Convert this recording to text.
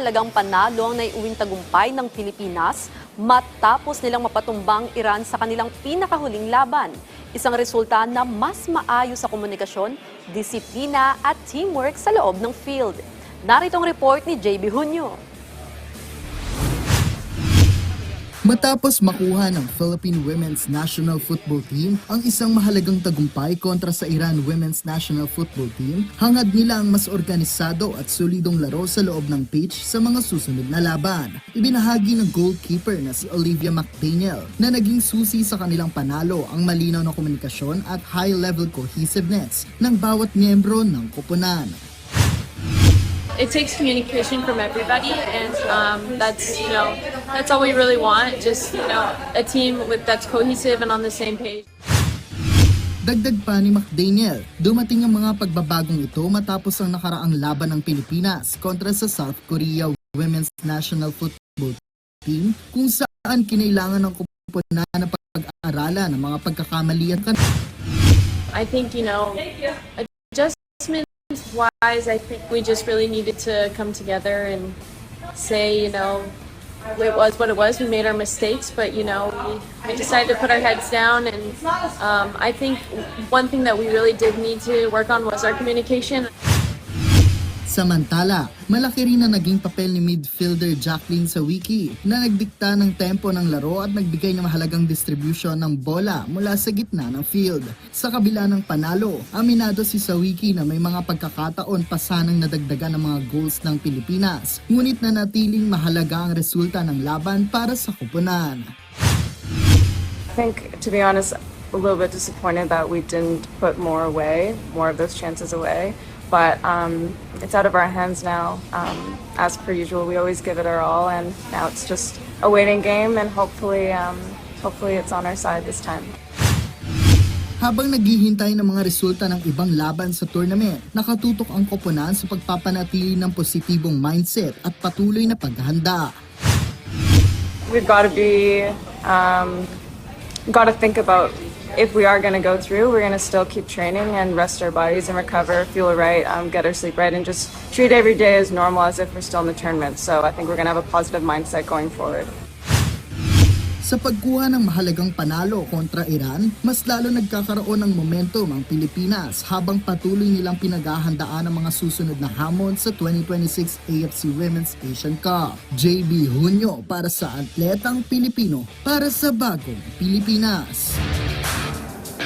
mahalagang panalo ang naiuwing tagumpay ng Pilipinas matapos nilang mapatumbang Iran sa kanilang pinakahuling laban. Isang resulta na mas maayos sa komunikasyon, disiplina at teamwork sa loob ng field. Narito ang report ni JB Hunyo. Matapos makuha ng Philippine Women's National Football Team ang isang mahalagang tagumpay kontra sa Iran Women's National Football Team, hangad nila ang mas organisado at solidong laro sa loob ng pitch sa mga susunod na laban. Ibinahagi ng goalkeeper na si Olivia McDaniel na naging susi sa kanilang panalo ang malinaw na komunikasyon at high-level cohesiveness ng bawat miyembro ng koponan. It takes communication from everybody, and that's all we really want. Just a team that's cohesive and on the same page. Dagdag pa ni McDaniel, dumating ang mga pagbabagong ito matapos ang nakaraang laban ng Pilipinas kontra sa South Korea Women's National Football Team, kung saan kinailangan ng koponan na pag-aaralan ng mga pagkakamali at I think adjustment wise, I think we just really needed to come together and say, it was what it was. We made our mistakes, but we decided to put our heads down. And I think one thing that we really did need to work on was our communication. Samantala, malaki rin na naging papel ni midfielder Jacqueline Sawicki na nagdikta ng tempo ng laro at nagbigay ng mahalagang distribution ng bola mula sa gitna ng field. Sa kabila ng panalo, aminado si Sawicki na may mga pagkakataon pa sanang nadagdagan ng mga goals ng Pilipinas, ngunit nanatiling mahalaga ang resulta ng laban para sa koponan. I think, to be honest, a little bit disappointed that we didn't put more of those chances away. But it's out of our hands now. As per usual, we always give it our all, and now it's just a waiting game, and hopefully it's on our side this time. Habang naghihintay ng mga resulta ng ibang laban sa tournament, nakatutok ang koponan sa pagpapanatili ng positibong mindset at patuloy na paghahanda. We've got to think about if we are going to go through, we're going to still keep training and rest our bodies and recover, feel right, get our sleep right, and just treat every day as normal as if we're still in the tournament. So I think we're going to have a positive mindset going forward. Sa pagkuha ng mahalagang panalo kontra Iran, mas lalo nagkakaroon ng momentum ang Pilipinas habang patuloy nilang pinaghahandaan ang mga susunod na hamon sa 2026 AFC Women's Asian Cup. JB Hunyo para sa Atletang Pilipino, para sa Bagong Pilipinas.